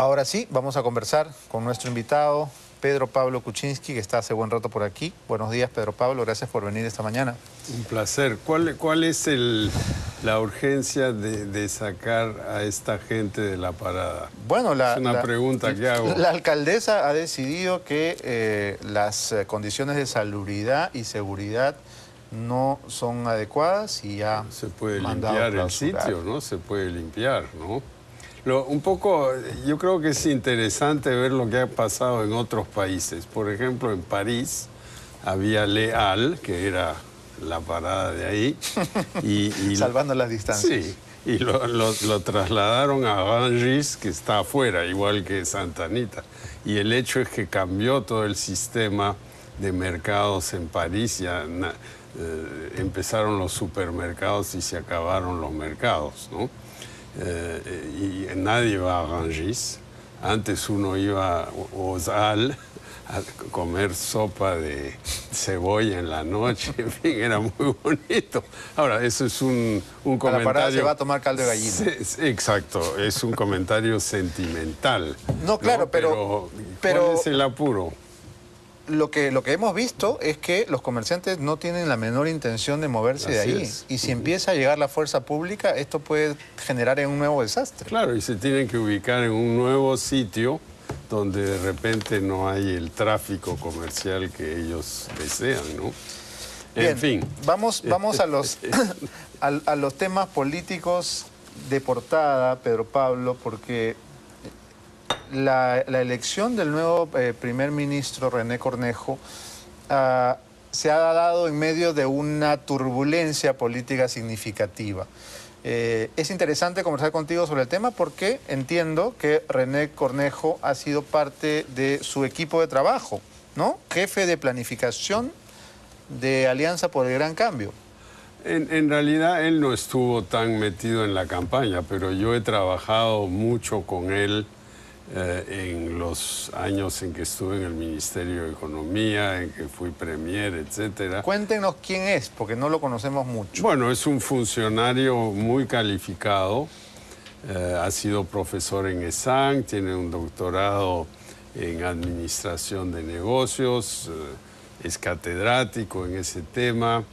Ahora sí, vamos a conversar con nuestro invitado, Pedro Pablo Kuczynski, que está hace buen rato por aquí. Buenos días, Pedro Pablo, gracias por venir esta mañana. Un placer. ¿Cuál es la urgencia de sacar a esta gente de la parada? Bueno, es una pregunta que hago. La alcaldesa ha decidido que las condiciones de salubridad y seguridad no son adecuadas y ya se puede limpiar el sitio, ¿no? Se puede limpiar, ¿no? Un poco, yo creo que es interesante ver lo que ha pasado en otros países. Por ejemplo, en París había Les Halles, que era la parada de ahí. y salvando las distancias. Sí, y lo trasladaron a Rungis, que está afuera, igual que Santa Anita. Y el hecho es que cambió todo el sistema de mercados en París. Ya empezaron los supermercados y se acabaron los mercados, ¿no? Y nadie va a Rungis. Antes uno iba aux Halles a comer sopa de cebolla en la noche, en fin, era muy bonito. Ahora, eso es un comentario... A la parada se va a tomar caldo de gallina. Exacto, es un comentario sentimental. No, claro, ¿no? Pero ¿cuál es el apuro? Lo que hemos visto es que los comerciantes no tienen la menor intención de moverse de ahí. Y si empieza a llegar la fuerza pública, esto puede generar un nuevo desastre. Claro, y se tienen que ubicar en un nuevo sitio donde de repente no hay el tráfico comercial que ellos desean, ¿no? Bien, en fin. Vamos a los temas políticos de portada, Pedro Pablo, porque la elección del nuevo primer ministro, René Cornejo, se ha dado en medio de una turbulencia política significativa. Es interesante conversar contigo sobre el tema porque entiendo que René Cornejo ha sido parte de su equipo de trabajo, ¿no? Jefe de planificación de Alianza por el Gran Cambio. En realidad él no estuvo tan metido en la campaña, pero yo he trabajado mucho con él en los años en que estuve en el Ministerio de Economía, en que fui premier, etc. Cuéntenos quién es, porque no lo conocemos mucho. Bueno, es un funcionario muy calificado, ha sido profesor en ESAN, tiene un doctorado en Administración de Negocios, es catedrático en ese tema.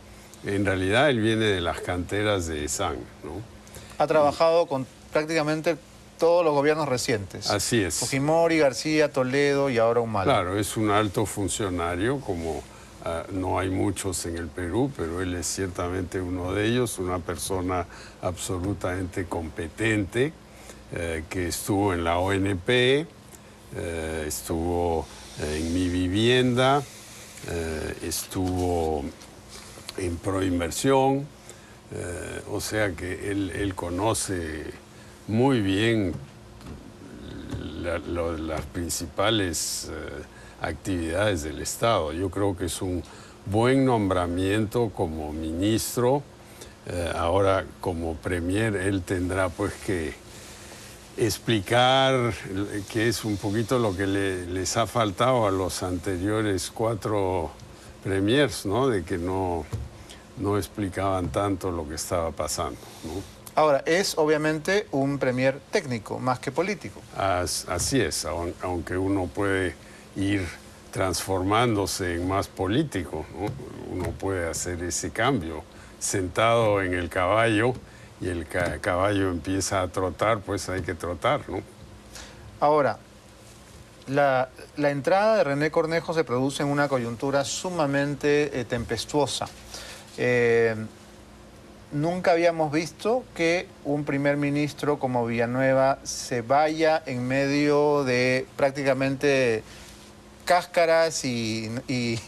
En realidad él viene de las canteras de ESAN, ¿no? Ha trabajado con prácticamente todos los gobiernos recientes. Así es. Fujimori, García, Toledo y ahora Humala. Claro, es un alto funcionario, como no hay muchos en el Perú, pero él es ciertamente uno de ellos, una persona absolutamente competente, que estuvo en la ONP, estuvo en Mi Vivienda, estuvo en Proinversión, o sea que él conoce muy bien las principales actividades del Estado. Yo creo que es un buen nombramiento como ministro. Ahora, como premier, él tendrá pues que explicar, que es un poquito lo que les ha faltado a los anteriores 4 premiers, ¿no? De que no explicaban tanto lo que estaba pasando, ¿no? Ahora, es obviamente un premier técnico, más que político. Así es, aunque uno puede ir transformándose en más político, ¿no? Uno puede hacer ese cambio. Sentado en el caballo y el caballo empieza a trotar, pues hay que trotar, ¿no? Ahora, la entrada de René Cornejo se produce en una coyuntura sumamente tempestuosa. Nunca habíamos visto que un primer ministro como Villanueva se vaya en medio de prácticamente cáscaras e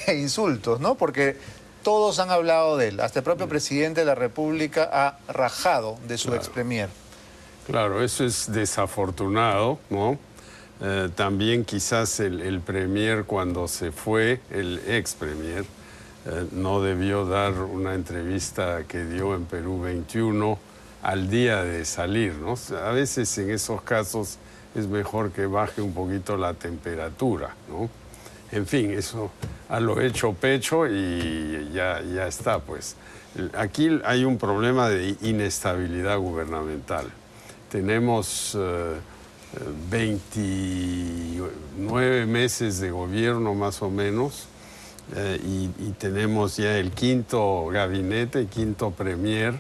insultos, ¿no? Porque todos han hablado de él. Hasta el propio presidente de la República ha rajado de su ex premier. Claro, eso es desafortunado, ¿no? También quizás el premier cuando se fue, el ex premier, no debió dar una entrevista que dio en Perú 21 al día de salir, ¿no? A veces en esos casos es mejor que baje un poquito la temperatura, ¿no? En fin, eso a lo hecho pecho y ya está, pues. Aquí hay un problema de inestabilidad gubernamental. Tenemos 29 meses de gobierno más o menos, y tenemos ya el quinto gabinete, quinto premier,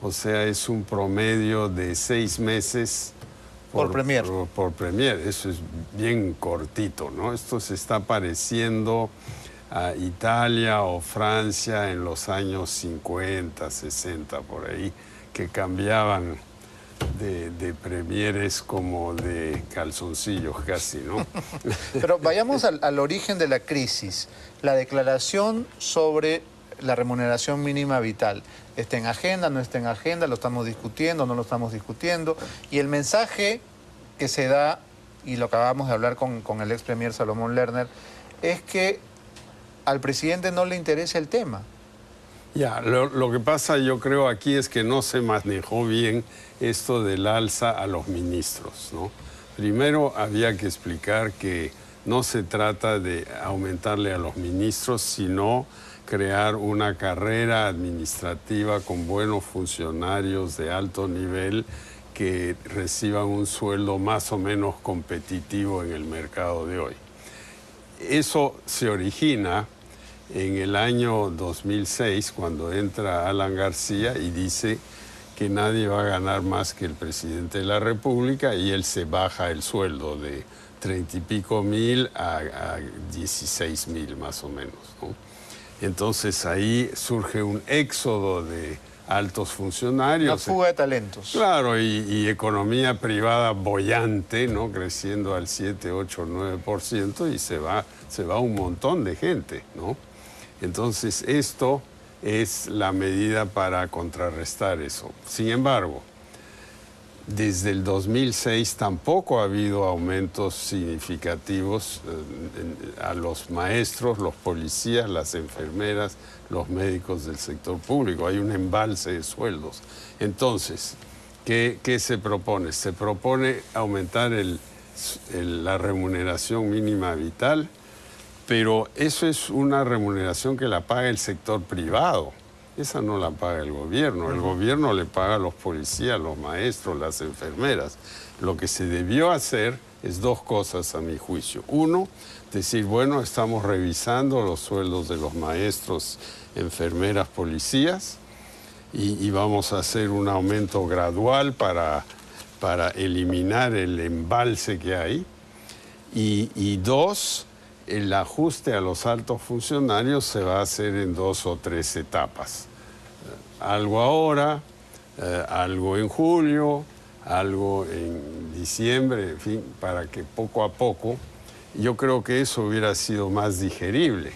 o sea, es un promedio de 6 meses por premier. Por premier. Eso es bien cortito, ¿no? Esto se está pareciendo a Italia o Francia en los años 50, 60, por ahí, que cambiaban de premieres como de calzoncillos casi, ¿no? Pero vayamos al origen de la crisis. La declaración sobre la remuneración mínima vital. ¿Está en agenda, no está en agenda? ¿Lo estamos discutiendo, no lo estamos discutiendo? Y el mensaje que se da, y lo acabamos de hablar con el ex premier Salomón Lerner, es que al presidente no le interesa el tema. Ya, lo que pasa yo creo aquí es que no se manejó bien esto del alza a los ministros, ¿no? Primero había que explicar que no se trata de aumentarle a los ministros, sino crear una carrera administrativa con buenos funcionarios de alto nivel que reciban un sueldo más o menos competitivo en el mercado de hoy. Eso se origina en el año 2006, cuando entra Alan García y dice que nadie va a ganar más que el presidente de la República, y él se baja el sueldo de 30 y pico mil a 16 mil más o menos, ¿no? Entonces ahí surge un éxodo de altos funcionarios. Una fuga de talentos. Claro, y economía privada boyante, ¿no? Creciendo al 7, 8, 9%, y se va un montón de gente, ¿no? Entonces esto es la medida para contrarrestar eso. Sin embargo, desde el 2006 tampoco ha habido aumentos significativos a los maestros, los policías, las enfermeras, los médicos del sector público. Hay un embalse de sueldos. Entonces, ¿qué se propone? Se propone aumentar la remuneración mínima vital, pero eso es una remuneración que la paga el sector privado. Esa no la paga el gobierno. El gobierno le paga a los policías, los maestros, las enfermeras. Lo que se debió hacer es dos cosas, a mi juicio. Uno, decir, bueno, estamos revisando los sueldos de los maestros, enfermeras, policías, y vamos a hacer un aumento gradual para eliminar el embalse que hay. Y dos, el ajuste a los altos funcionarios se va a hacer en 2 o 3 etapas. Algo ahora, algo en julio, algo en diciembre, en fin, para que poco a poco, yo creo que eso hubiera sido más digerible.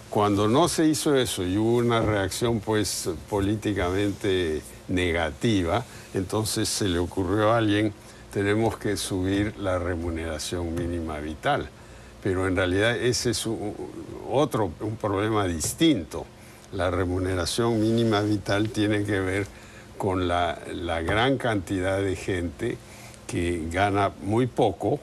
Cuando no se hizo eso y hubo una reacción pues políticamente negativa, entonces se le ocurrió a alguien, tenemos que subir la remuneración mínima vital. Pero en realidad ese es un problema distinto. La remuneración mínima vital tiene que ver con la gran cantidad de gente que gana muy poco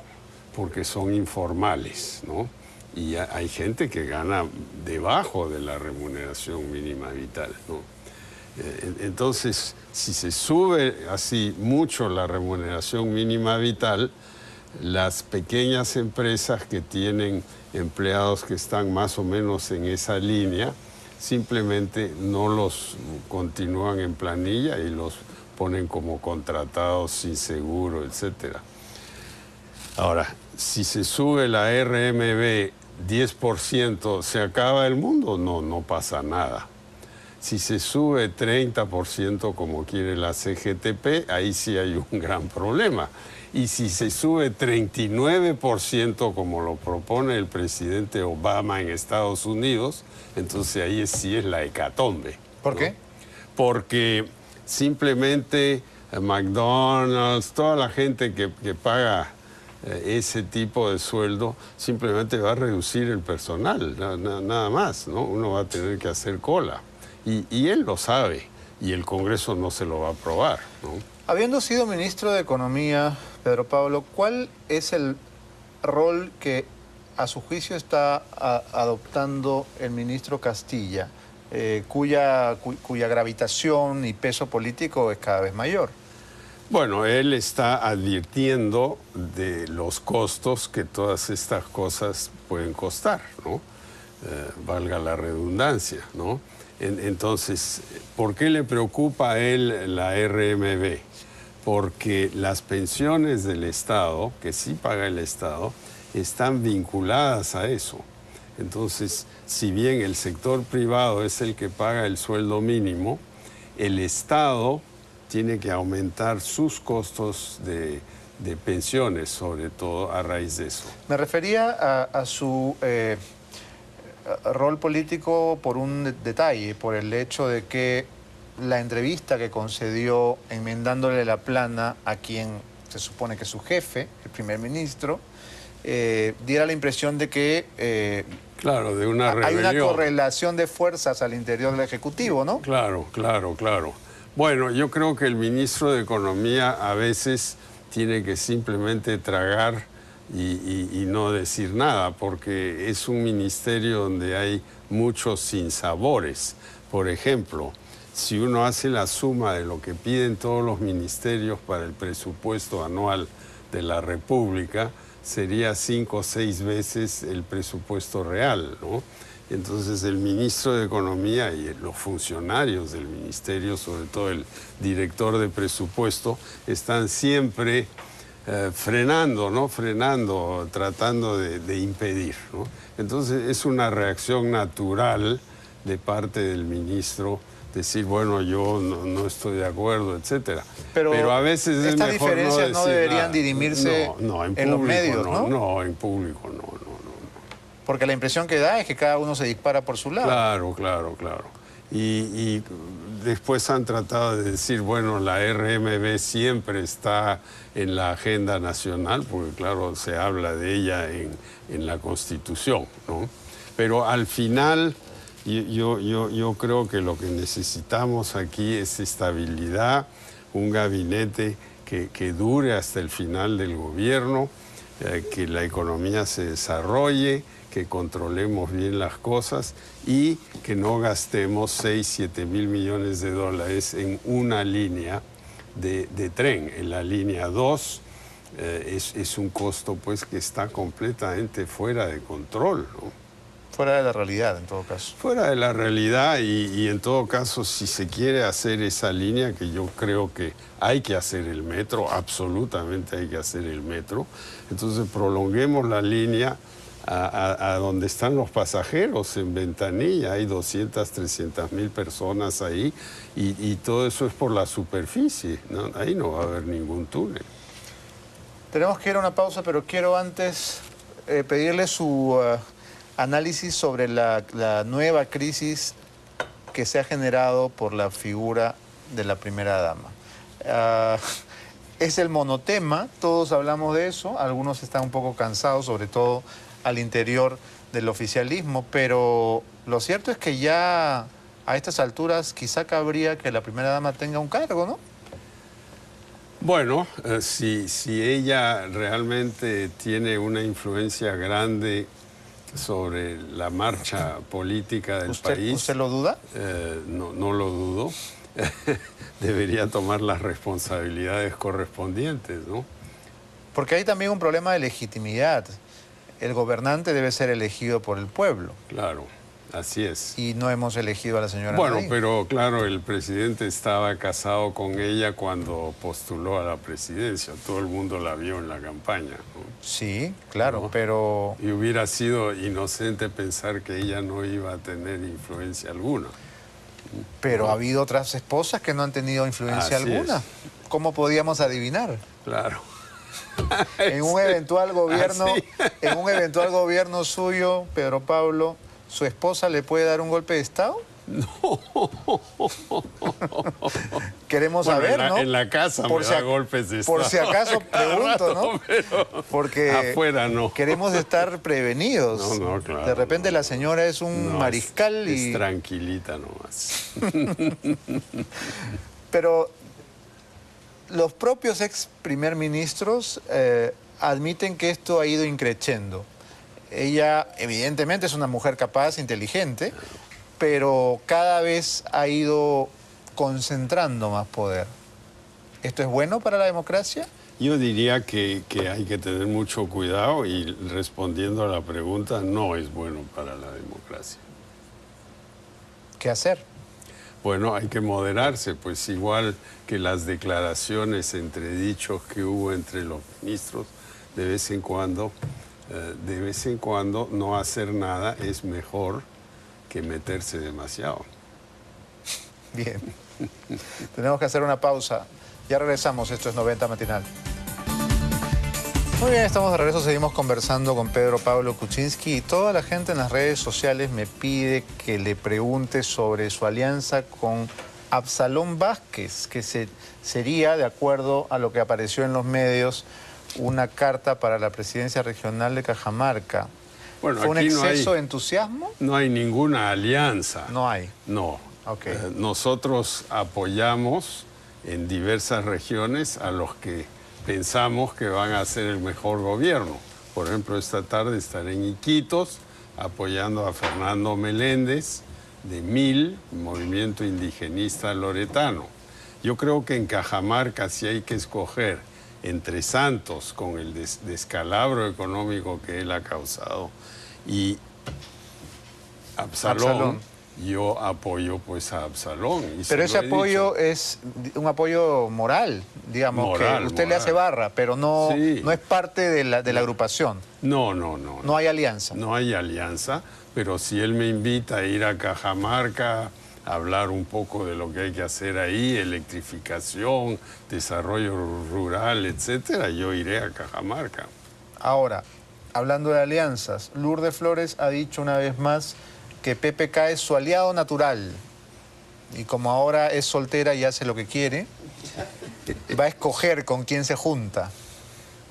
porque son informales, ¿no? Y hay gente que gana debajo de la remuneración mínima vital, ¿no? Entonces, si se sube así mucho la remuneración mínima vital, las pequeñas empresas que tienen empleados que están más o menos en esa línea, simplemente no los continúan en planilla y los ponen como contratados sin seguro, etc. Ahora, si se sube la RMB 10%, ¿se acaba el mundo? No, no pasa nada. Si se sube 30% como quiere la CGTP, ahí sí hay un gran problema. Y si se sube 39% como lo propone el presidente Obama en Estados Unidos, entonces ahí sí es la hecatombe. ¿Por qué? Porque simplemente McDonald's, toda la gente que paga ese tipo de sueldo, simplemente va a reducir el personal, nada más, ¿no? Uno va a tener que hacer cola. Y él lo sabe, y el Congreso no se lo va a aprobar, ¿no? Habiendo sido ministro de Economía, Pedro Pablo, ¿cuál es el rol que a su juicio está adoptando el ministro Castilla, cuya gravitación y peso político es cada vez mayor? Bueno, él está advirtiendo de los costos que todas estas cosas pueden costar, ¿no? Valga la redundancia, ¿no? Entonces, ¿por qué le preocupa a él la RMB? Porque las pensiones del Estado, que sí paga el Estado, están vinculadas a eso. Entonces, si bien el sector privado es el que paga el sueldo mínimo, el Estado tiene que aumentar sus costos de pensiones, sobre todo a raíz de eso. Me refería a su rol político por un detalle, por el hecho de que la entrevista que concedió enmendándole la plana a quien se supone que es su jefe, el primer ministro, diera la impresión de que claro, de una hay una rebelión. correlación de fuerzas al interior del Ejecutivo, ¿no? Claro, claro, claro. Bueno, yo creo que el ministro de Economía a veces tiene que simplemente tragar y no decir nada, porque es un ministerio donde hay muchos sinsabores. Por ejemplo, si uno hace la suma de lo que piden todos los ministerios para el presupuesto anual de la República, sería 5 o 6 veces el presupuesto real, ¿no? Entonces el ministro de Economía y los funcionarios del ministerio, sobre todo el director de presupuesto, están siempre frenando, ¿no? Frenando, tratando de impedir, ¿no? Entonces es una reacción natural de parte del ministro decir, bueno, yo no estoy de acuerdo, etcétera. Pero a veces es estas mejor diferencias no decir deberían nada. dirimirse en público, en los medios, ¿no? No, en público no. Porque la impresión que da es que cada uno se dispara por su lado. Claro, claro, claro. Y después han tratado de decir, bueno, la RMB siempre está en la agenda nacional, porque claro, se habla de ella en la Constitución, ¿no? Pero al final yo creo que lo que necesitamos aquí es estabilidad, un gabinete que dure hasta el final del gobierno, que la economía se desarrolle, que controlemos bien las cosas y que no gastemos 6, 7 mil millones de dólares en una línea de tren. En la línea 2 es un costo pues que está completamente fuera de control, ¿no? Fuera de la realidad, en todo caso. Fuera de la realidad y en todo caso, si se quiere hacer esa línea, que yo creo que hay que hacer el metro, absolutamente hay que hacer el metro, entonces prolonguemos la línea a donde están los pasajeros, en Ventanilla, hay 200, 300 mil personas ahí y todo eso es por la superficie, ¿no? Ahí no va a haber ningún túnel. Tenemos que ir a una pausa, pero quiero antes pedirle su análisis sobre la nueva crisis que se ha generado por la figura de la primera dama. Es el monotema, todos hablamos de eso, algunos están un poco cansados, sobre todo al interior del oficialismo, pero lo cierto es que ya a estas alturas quizá cabría que la primera dama tenga un cargo, ¿no? Bueno, si ella realmente tiene una influencia grande sobre la marcha política del país. ¿Usted lo duda? No lo dudo. Debería tomar las responsabilidades correspondientes, ¿no? Porque hay también un problema de legitimidad. El gobernante debe ser elegido por el pueblo. Claro, así es. Y no hemos elegido a la señora Bueno, Nadine. pero claro, el presidente estaba casado con ella cuando postuló a la presidencia. Todo el mundo la vio en la campaña, ¿no? Sí, claro, ¿No? pero... Y hubiera sido inocente pensar que ella no iba a tener influencia alguna. Pero ¿no? ha habido otras esposas que no han tenido influencia Así alguna. es. ¿Cómo podíamos adivinar? Claro. En un eventual gobierno, Así. en un eventual gobierno suyo, Pedro Pablo, ¿su esposa le puede dar un golpe de Estado? No. Queremos Bueno, saber, ¿no? En la casa me da golpes de Estado. Por si acaso pregunto, ¿no? Pero Porque afuera no. queremos estar prevenidos. No, claro. De repente la señora es un mariscal es y... tranquilita nomás. Pero los propios ex primer ministros admiten que esto ha ido increciendo. Ella evidentemente es una mujer capaz, inteligente, pero cada vez ha ido concentrando más poder. ¿Esto es bueno para la democracia? Yo diría que hay que tener mucho cuidado y respondiendo a la pregunta, no es bueno para la democracia. ¿Qué hacer? Bueno, hay que moderarse, pues igual que las declaraciones entredichos que hubo entre los ministros, de vez en cuando no hacer nada es mejor que meterse demasiado. Bien. Tenemos que hacer una pausa. Ya regresamos, esto es 90 Matinal. Muy bien, estamos de regreso, seguimos conversando con Pedro Pablo Kuczynski y toda la gente en las redes sociales me pide que le pregunte sobre su alianza con Absalón Vázquez, que sería, de acuerdo a lo que apareció en los medios, una carta para la presidencia regional de Cajamarca. Bueno, ¿Fue un exceso de entusiasmo? No hay ninguna alianza. No hay. No. Okay. Nosotros apoyamos en diversas regiones a los que pensamos que van a hacer el mejor gobierno. Por ejemplo, esta tarde estaré en Iquitos apoyando a Fernando Meléndez de MIL, Movimiento Indigenista Loretano. Yo creo que en Cajamarca, si hay que escoger entre Santos, con el descalabro económico que él ha causado, y Absalón. Yo apoyo pues a Absalón. Pero ese apoyo es un apoyo moral, digamos, moral, que usted le hace barra, pero no, sí. No es parte de la agrupación. No. No hay alianza. No hay alianza, pero si él me invita a ir a Cajamarca, a hablar un poco de lo que hay que hacer ahí, electrificación, desarrollo rural, etcétera, yo iré a Cajamarca. Ahora, hablando de alianzas, Lourdes Flores ha dicho una vez más que PPK es su aliado natural y como ahora es soltera y hace lo que quiere, va a escoger con quién se junta.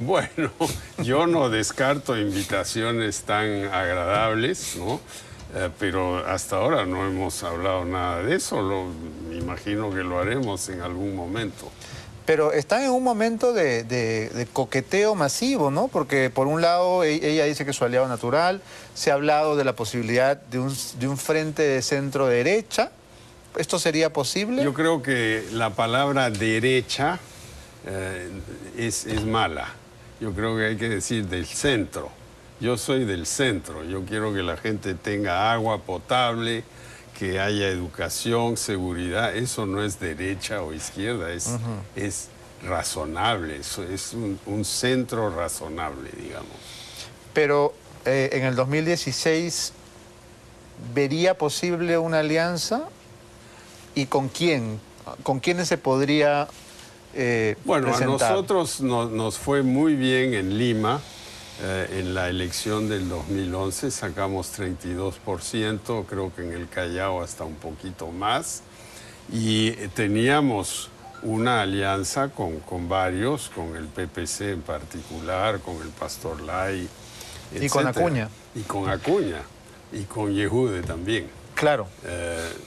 Bueno, yo no descarto invitaciones tan agradables, ¿no? Pero hasta ahora no hemos hablado nada de eso, me imagino que lo haremos en algún momento. Pero están en un momento de coqueteo masivo, ¿no? Porque por un lado ella dice que es su aliado natural, se ha hablado de la posibilidad de un frente de centro derecha. ¿Esto sería posible? Yo creo que la palabra derecha es mala. Yo creo que hay que decir del centro. Yo soy del centro. Yo quiero que la gente tenga agua potable, que haya educación, seguridad. Eso no es derecha o izquierda, es razonable. Eso es un centro razonable, digamos. Pero en el 2016, ¿vería posible una alianza? ¿Y con quién? ¿Con quiénes se podría bueno, presentar? A nosotros nos fue muy bien en Lima. En la elección del 2011 sacamos 32%, creo que en el Callao hasta un poquito más. Y teníamos una alianza con varios, con el PPC en particular, con el Pastor Lai, etc. Y con Acuña. Y con Acuña, y con Yehude también. Claro.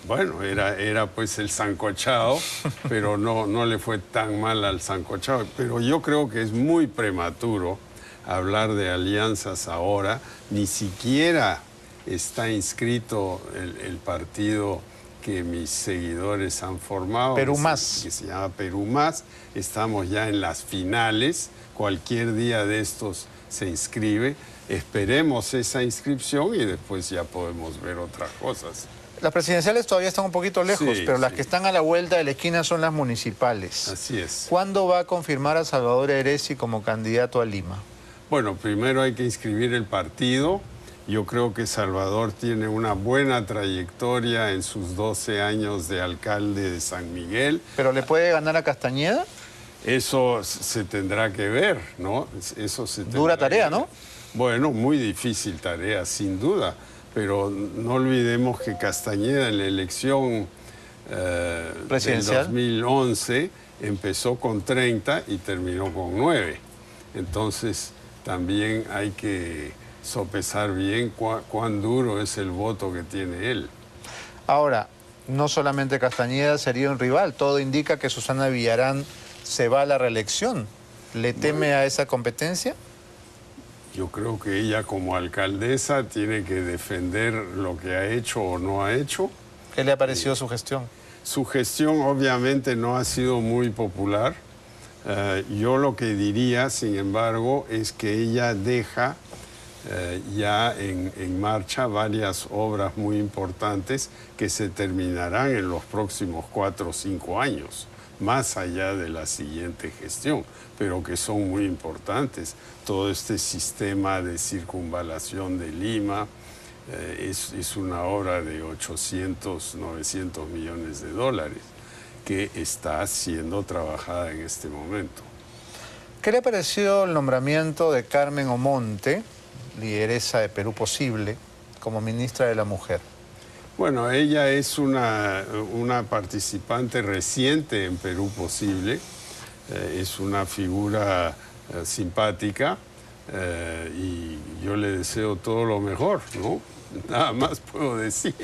Bueno, era pues el sancochado, pero no le fue tan mal al sancochado. Pero yo creo que es muy prematuro hablar de alianzas ahora. Ni siquiera está inscrito el partido que mis seguidores han formado. Perú Más. Que se llama Perú Más. Estamos ya en las finales. Cualquier día de estos se inscribe. Esperemos esa inscripción y después ya podemos ver otras cosas. Las presidenciales todavía están un poquito lejos, Sí, pero las sí. que están a la vuelta de la esquina son las municipales. Así es. ¿Cuándo va a confirmar a Salvador Heresi como candidato a Lima? Bueno, primero hay que inscribir el partido. Yo creo que Salvador tiene una buena trayectoria en sus 12 años de alcalde de San Miguel. ¿Pero le puede ganar a Castañeda? Eso se tendrá que ver, ¿no? Eso se tendrá Dura tarea, que ver. ¿no? Bueno, muy difícil tarea, sin duda. Pero no olvidemos que Castañeda en la elección del presidencial 2011 empezó con 30 y terminó con 9. Entonces también hay que sopesar bien cuán duro es el voto que tiene él. Ahora, no solamente Castañeda sería un rival, todo indica que Susana Villarán se va a la reelección. ¿Le teme a esa competencia? Yo creo que ella como alcaldesa tiene que defender lo que ha hecho o no ha hecho. ¿Qué le ha parecido su gestión? Su gestión obviamente no ha sido muy popular, Yo lo que diría, sin embargo, es que ella deja ya en marcha varias obras muy importantes que se terminarán en los próximos 4 o 5 años, más allá de la siguiente gestión, pero que son muy importantes. Todo este sistema de circunvalación de Lima es una obra de 800, 900 millones de dólares que está siendo trabajada en este momento. ¿Qué le pareció el nombramiento de Carmen Omonte, lideresa de Perú Posible, como ministra de la Mujer? Bueno, ella es una participante reciente en Perú Posible, es una figura simpática y yo le deseo todo lo mejor, ¿no? Nada más puedo decir.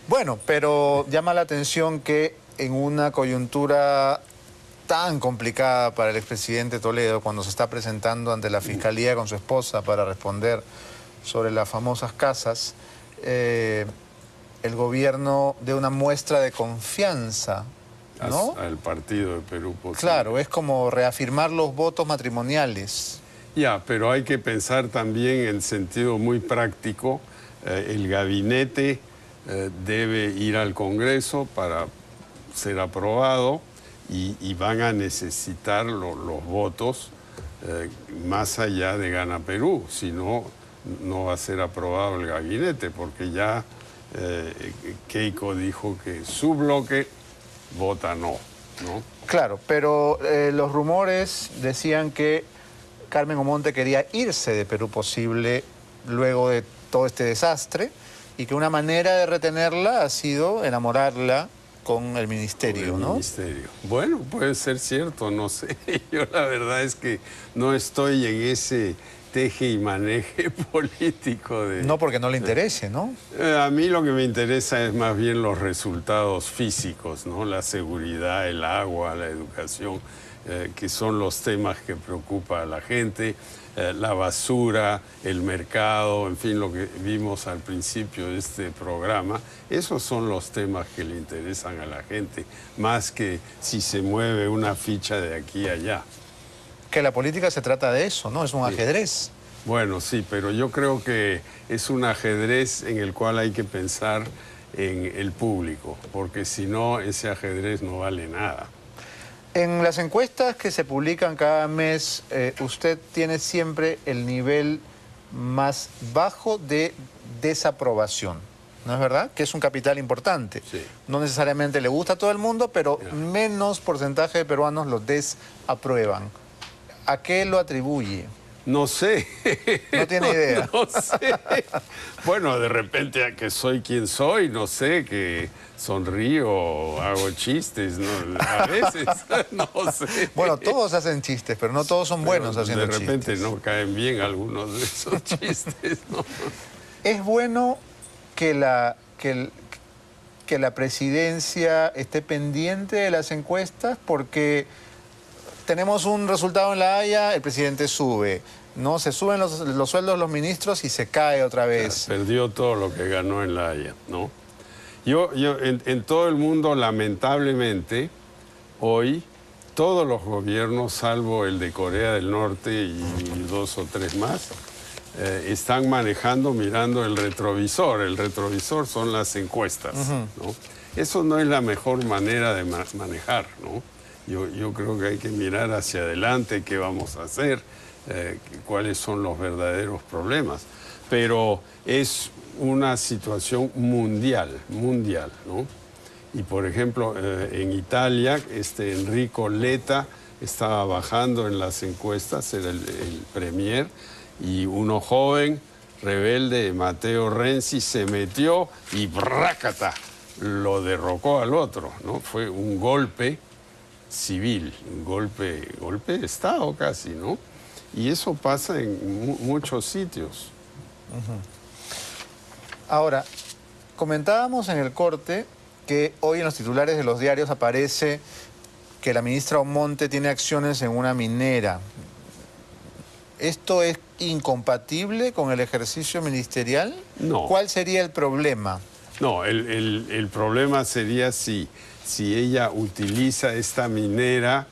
Bueno, pero llama la atención que en una coyuntura tan complicada para el expresidente Toledo, cuando se está presentando ante la Fiscalía con su esposa para responder sobre las famosas casas, el gobierno dé una muestra de confianza, ¿no? Al partido de Perú Posible. Claro, es como reafirmar los votos matrimoniales. Ya, pero hay que pensar también en sentido muy práctico. El gabinete debe ir al Congreso para ser aprobado y van a necesitar los votos más allá de Gana Perú, si no, no va a ser aprobado el gabinete, porque ya Keiko dijo que su bloque vota no, ¿no? Claro, pero los rumores decían que Carmen Omonte quería irse de Perú Posible luego de todo este desastre y que una manera de retenerla ha sido enamorarla con el ministerio, ¿no? Ministerio. Bueno, puede ser cierto, no sé. Yo la verdad es que no estoy en ese teje y maneje político de... No porque no le interese, ¿no? A mí lo que me interesa es más bien los resultados físicos, ¿no? La seguridad, el agua, la educación, que son los temas que preocupan a la gente, la basura, el mercado, en fin, lo que vimos al principio de este programa. Esos son los temas que le interesan a la gente, más que si se mueve una ficha de aquí a allá. Que la política se trata de eso, ¿no? Es un ajedrez. Bueno, sí, pero yo creo que es un ajedrez en el cual hay que pensar en el público, porque si no, ese ajedrez no vale nada. En las encuestas que se publican cada mes, usted tiene siempre el nivel más bajo de desaprobación, ¿no es verdad? Que es un capital importante. Sí. No necesariamente le gusta a todo el mundo, pero menos porcentaje de peruanos lo desaprueban. ¿A qué lo atribuye? No sé. No tiene idea. No sé. Bueno, de repente a que soy quien soy, no sé, que sonrío, hago chistes, ¿no? A veces, no sé. Bueno, todos hacen chistes, pero no todos son buenos haciendo chistes. De repente no caen bien algunos de esos chistes, ¿no? Es bueno que la presidencia esté pendiente de las encuestas porque tenemos un resultado en La Haya, el presidente sube, ¿no? Se suben los sueldos de los ministros y se cae otra vez. Perdió todo lo que ganó en La Haya, ¿no? Yo en todo el mundo, lamentablemente, hoy, todos los gobiernos, salvo el de Corea del Norte y 2 o 3 más, están manejando mirando el retrovisor. El retrovisor son las encuestas, ¿no? Eso no es la mejor manera de manejar, ¿no? Yo creo que hay que mirar hacia adelante qué vamos a hacer, cuáles son los verdaderos problemas. Pero es una situación mundial, ¿no? Y por ejemplo, en Italia, Enrico Letta estaba bajando en las encuestas, era el premier, y uno joven, rebelde, Matteo Renzi, se metió y ¡brácata! Lo derrocó al otro, ¿no? Fue un golpe civil, un golpe de Estado casi, ¿no? Y eso pasa en muchos sitios. Ahora, comentábamos en el corte que hoy en los titulares de los diarios aparece que la ministra Omonte tiene acciones en una minera. ¿Esto es incompatible con el ejercicio ministerial? No. ¿Cuál sería el problema? No, el problema sería si ella utiliza esta minera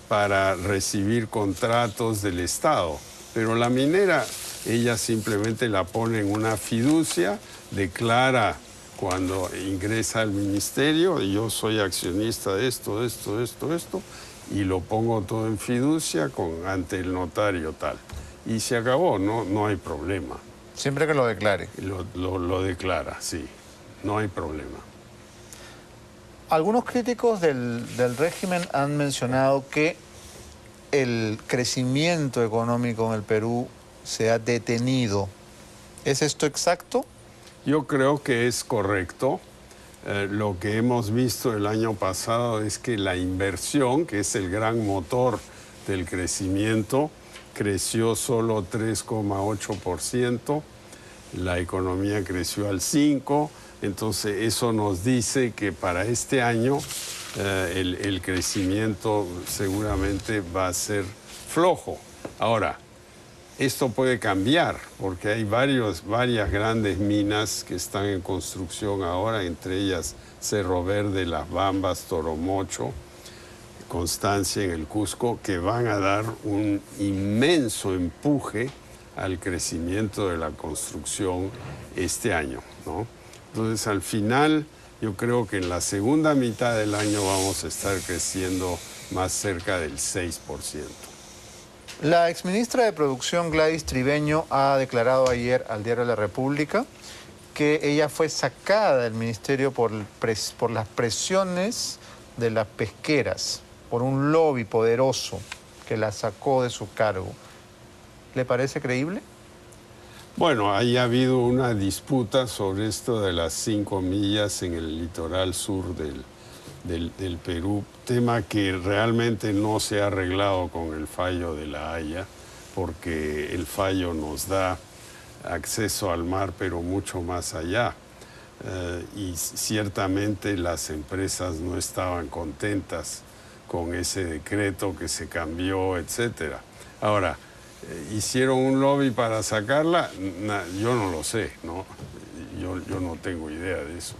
para recibir contratos del Estado. Pero la minera, ella simplemente la pone en una fiducia, declara cuando ingresa al ministerio, yo soy accionista de esto, y lo pongo todo en fiducia ante el notario tal. Y se acabó, no hay problema. Siempre que lo declare. Lo declara, sí, no hay problema. Algunos críticos del régimen han mencionado que el crecimiento económico en el Perú se ha detenido. ¿Es esto exacto? Yo creo que es correcto. Lo que hemos visto el año pasado es que la inversión, que es el gran motor del crecimiento, creció solo 3,8%, la economía creció al 5%, entonces eso nos dice que para este año el crecimiento seguramente va a ser flojo. Ahora, esto puede cambiar porque hay varias grandes minas que están en construcción ahora, entre ellas Cerro Verde, Las Bambas, Toromocho, Constancia en el Cusco, que van a dar un inmenso empuje al crecimiento de la construcción este año, ¿no? Entonces, al final, yo creo que en la segunda mitad del año vamos a estar creciendo más cerca del 6%. La exministra de Producción, Gladys Tribeño, ha declarado ayer al Diario de la República que ella fue sacada del ministerio por las presiones de las pesqueras, por un lobby poderoso que la sacó de su cargo. ¿Le parece creíble? Bueno, ahí ha habido una disputa sobre esto de las 5 millas en el litoral sur del Perú, tema que realmente no se ha arreglado con el fallo de La Haya, porque el fallo nos da acceso al mar, pero mucho más allá. Y ciertamente las empresas no estaban contentas con ese decreto que se cambió, etcétera. Ahora, ¿hicieron un lobby para sacarla? Yo no lo sé, ¿no? Yo no tengo idea de eso.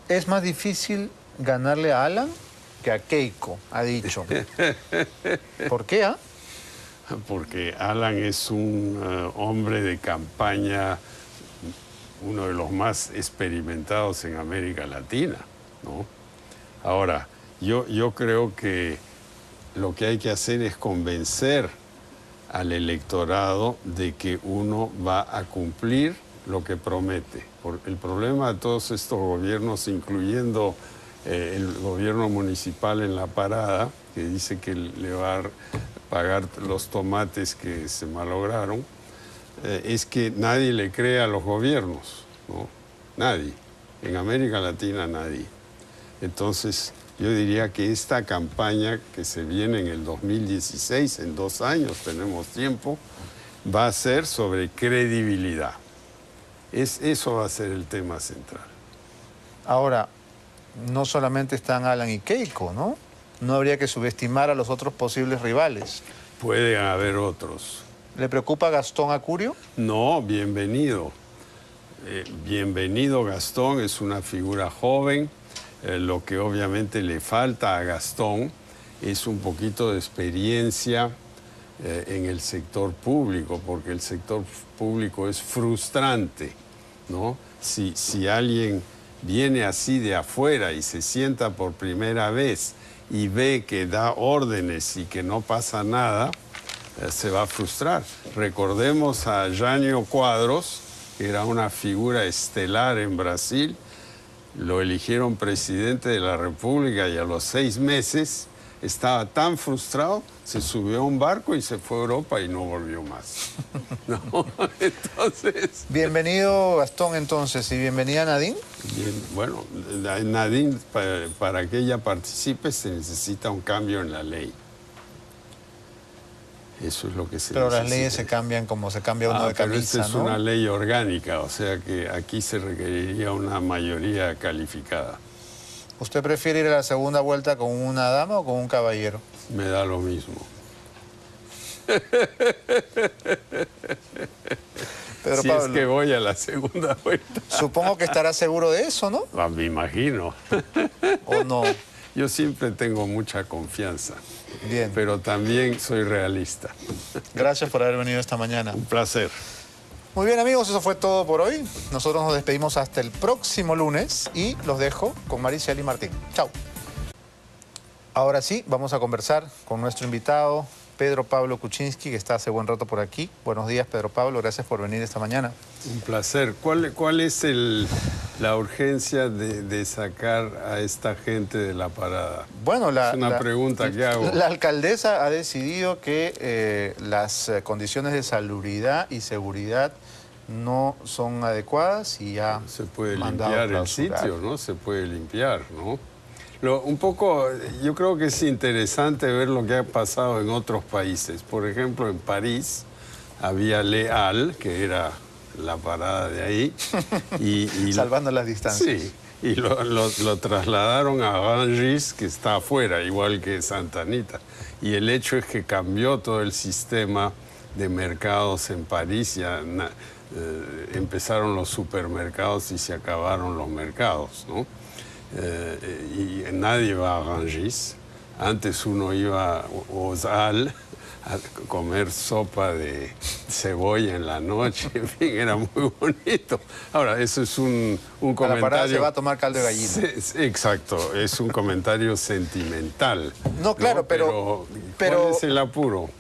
Es más difícil ganarle a Alan que a Keiko, ha dicho. ¿Por qué, ah? Porque Alan es un hombre de campaña, uno de los más experimentados en América Latina, ¿no? Ahora, yo creo que lo que hay que hacer es convencer al electorado de que uno va a cumplir lo que promete. El problema de todos estos gobiernos, incluyendo el gobierno municipal en La Parada, que dice que le va a pagar los tomates que se malograron, es que nadie le cree a los gobiernos, ¿no? Nadie. En América Latina nadie. Entonces, yo diría que esta campaña que se viene en el 2016, en 2 años tenemos tiempo, va a ser sobre credibilidad. Eso va a ser el tema central. Ahora, no solamente están Alan y Keiko, ¿no? No habría que subestimar a los otros posibles rivales. Pueden haber otros. ¿Le preocupa Gastón Acurio? No, bienvenido. Bienvenido Gastón, es una figura joven. Lo que obviamente le falta a Gastón es un poquito de experiencia en el sector público, porque el sector público es frustrante, ¿no? Si alguien viene así de afuera y se sienta por primera vez y ve que da órdenes y que no pasa nada, se va a frustrar. Recordemos a Jânio Quadros, que era una figura estelar en Brasil. Lo eligieron presidente de la República y a los 6 meses estaba tan frustrado, se subió a un barco y se fue a Europa y no volvió más. ¿No? Entonces... Bienvenido Gastón entonces, y bienvenida Nadine. Bien, bueno, Nadine, para que ella participe se necesita un cambio en la ley. Eso es lo que se necesita. Pero las leyes se cambian como se cambia uno de camisa, pero esta es ¿no? una ley orgánica, o sea que aquí se requeriría una mayoría calificada. ¿Usted prefiere ir a la segunda vuelta con una dama o con un caballero? Me da lo mismo. Pedro Si Pablo, es que voy a la segunda vuelta. supongo que estará seguro de eso, ¿no? Me imagino. ¿O no? Yo siempre tengo mucha confianza. Bien. Pero también soy realista. Gracias por haber venido esta mañana. Un placer. Muy bien, amigos, eso fue todo por hoy. Nosotros nos despedimos hasta el próximo lunes y los dejo con Maricieli Martín. Chao. Ahora sí, vamos a conversar con nuestro invitado, Pedro Pablo Kuczynski, que está hace buen rato por aquí. Buenos días, Pedro Pablo. Gracias por venir esta mañana. Un placer. ¿Cuál es la urgencia de sacar a esta gente de la parada? Bueno, es una pregunta que hago. La alcaldesa ha decidido que las condiciones de salubridad y seguridad no son adecuadas y ya se puede limpiar el sitio, ¿no? Se puede limpiar, ¿no? Yo creo que es interesante ver lo que ha pasado en otros países. Por ejemplo, en París había Les Halles, que era la parada de ahí. Salvando las distancias. Sí, y lo trasladaron a Rungis, que está afuera, igual que Santa Anita. Y el hecho es que cambió todo el sistema de mercados en París. Ya empezaron los supermercados y se acabaron los mercados, ¿no? Y nadie va a Rungis. Antes uno iba aux Halles a comer sopa de cebolla en la noche, en fin, era muy bonito. Ahora, eso es un comentario... A la parada se va a tomar caldo de gallina. Exacto, es un comentario sentimental. No, claro, ¿no? pero ¿cuál es el apuro?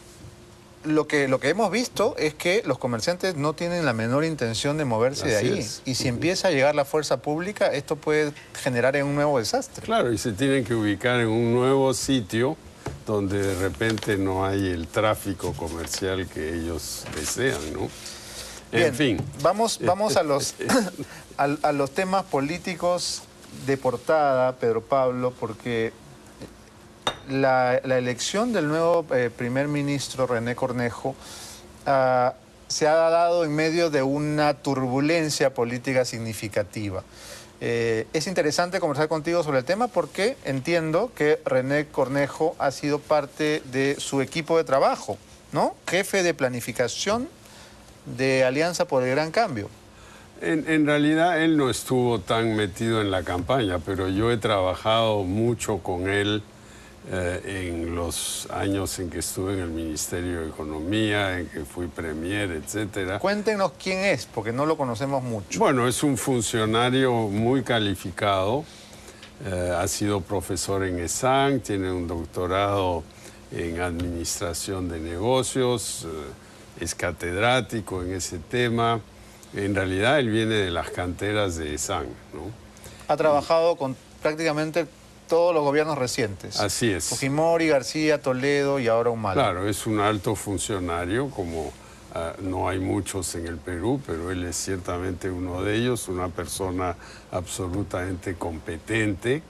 Lo que hemos visto es que los comerciantes no tienen la menor intención de moverse de ahí. Y si empieza a llegar la fuerza pública, esto puede generar un nuevo desastre. Claro, y se tienen que ubicar en un nuevo sitio donde de repente no hay el tráfico comercial que ellos desean, ¿no? Bien, en fin. Vamos a los temas políticos de portada, Pedro Pablo, porque la elección del nuevo primer ministro, René Cornejo, se ha dado en medio de una turbulencia política significativa. Es interesante conversar contigo sobre el tema porque entiendo que René Cornejo ha sido parte de su equipo de trabajo, ¿no? Jefe de planificación de Alianza por el Gran Cambio. En realidad él no estuvo tan metido en la campaña, pero yo he trabajado mucho con él en los años en que estuve en el Ministerio de Economía, en que fui premier, etcétera. Cuéntenos quién es, porque no lo conocemos mucho. Bueno, es un funcionario muy calificado, ha sido profesor en ESAN, tiene un doctorado en Administración de Negocios, es catedrático en ese tema. En realidad él viene de las canteras de ESAN, ¿no? Ha trabajado con prácticamente todos los gobiernos recientes. Así es. Fujimori, García, Toledo y ahora Humala. Claro, es un alto funcionario, como no hay muchos en el Perú, pero él es ciertamente uno de ellos, una persona absolutamente competente,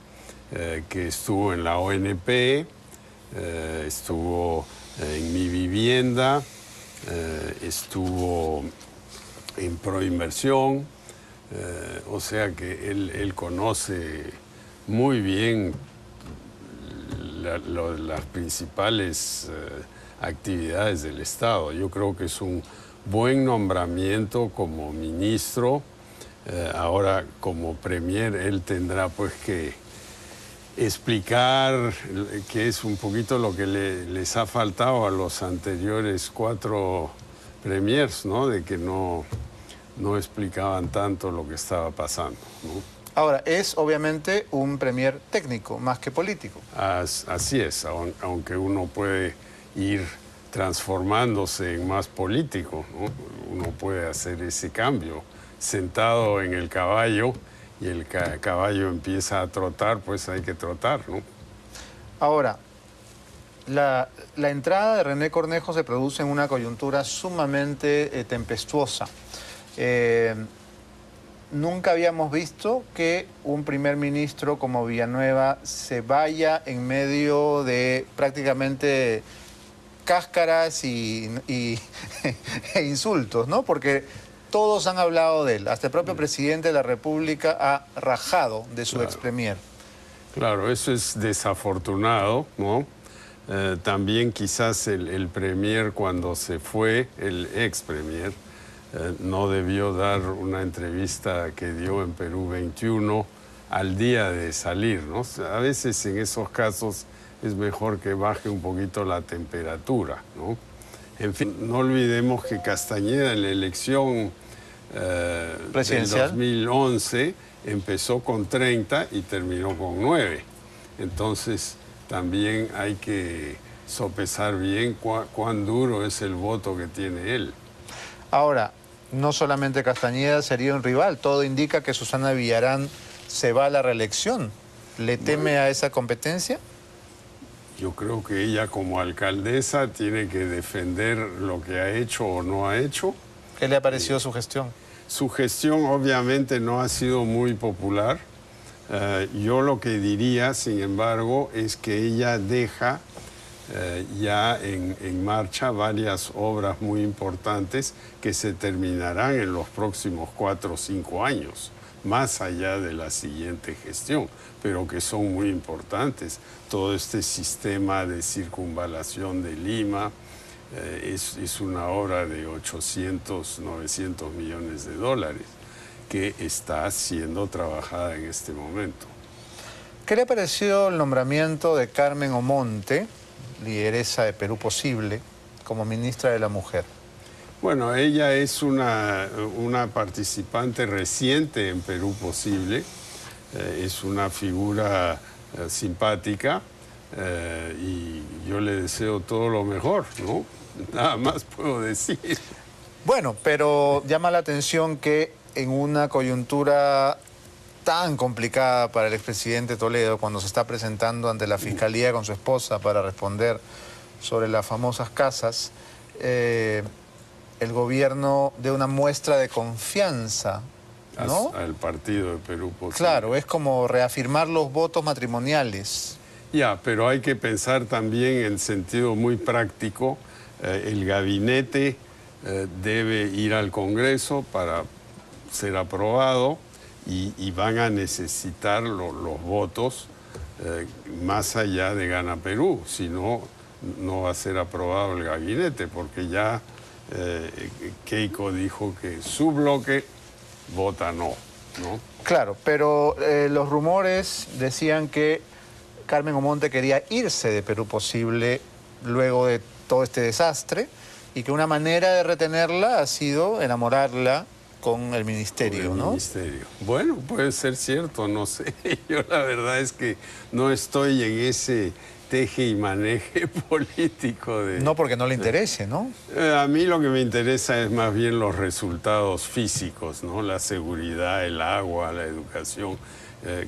que estuvo en la ONP, estuvo en Mi Vivienda, estuvo en Proinversión, o sea que él conoce muy bien las principales actividades del Estado. Yo creo que es un buen nombramiento como ministro. Ahora, como premier, él tendrá pues que explicar, que es un poquito lo que les ha faltado a los anteriores 4 premiers, ¿no? De que no explicaban tanto lo que estaba pasando, ¿no? Ahora, es obviamente un premier técnico, más que político. Así es, aunque uno puede ir transformándose en más político, ¿no? Uno puede hacer ese cambio. Sentado en el caballo y el caballo empieza a trotar, pues hay que trotar, ¿no? Ahora, la entrada de René Cornejo se produce en una coyuntura sumamente tempestuosa. Nunca habíamos visto que un primer ministro como Villanueva se vaya en medio de prácticamente cáscaras e insultos, ¿no? Porque todos han hablado de él. Hasta el propio presidente de la República ha rajado de su ex premier. Claro, eso es desafortunado, ¿no? También quizás el premier cuando se fue, el ex premier, no debió dar una entrevista que dio en Perú 21 al día de salir, ¿no? A veces en esos casos es mejor que baje un poquito la temperatura, ¿no? En fin, no olvidemos que Castañeda en la elección del 2011 empezó con 30 y terminó con 9. Entonces también hay que sopesar bien cuán duro es el voto que tiene él. Ahora, no solamente Castañeda sería un rival, todo indica que Susana Villarán se va a la reelección. ¿Le teme a esa competencia? Yo creo que ella como alcaldesa tiene que defender lo que ha hecho o no ha hecho. ¿Qué le ha parecido su gestión? Su gestión obviamente no ha sido muy popular. Yo lo que diría, sin embargo, es que ella deja ya en marcha varias obras muy importantes que se terminarán en los próximos 4 o 5 años, más allá de la siguiente gestión, pero que son muy importantes. Todo este sistema de circunvalación de Lima es una obra de 800, 900 millones de dólares que está siendo trabajada en este momento. ¿Qué le pareció el nombramiento de Carmen Omonte, lideresa de Perú Posible, como ministra de la Mujer? Bueno, ella es una participante reciente en Perú Posible, es una figura simpática y yo le deseo todo lo mejor, ¿no? Nada más puedo decir. Bueno, pero llama la atención que en una coyuntura tan complicada para el expresidente Toledo, cuando se está presentando ante la Fiscalía con su esposa para responder sobre las famosas casas, el gobierno dé una muestra de confianza, ¿no? Al partido de Perú Posible. Claro, es como reafirmar los votos matrimoniales. Ya, pero hay que pensar también en sentido muy práctico. El gabinete debe ir al Congreso para ser aprobado y van a necesitar los votos más allá de Gana Perú, si no, no va a ser aprobado el gabinete, porque ya Keiko dijo que su bloque vota no, ¿no? Claro, pero los rumores decían que Carmen Omonte quería irse de Perú Posible luego de todo este desastre y que una manera de retenerla ha sido enamorarla con el ministerio, con el ¿no? Ministerio. Bueno, puede ser cierto, no sé. Yo la verdad es que no estoy en ese teje y maneje político de... No porque no le interese, ¿no? A mí lo que me interesa es más bien los resultados físicos, ¿no? La seguridad, el agua, la educación,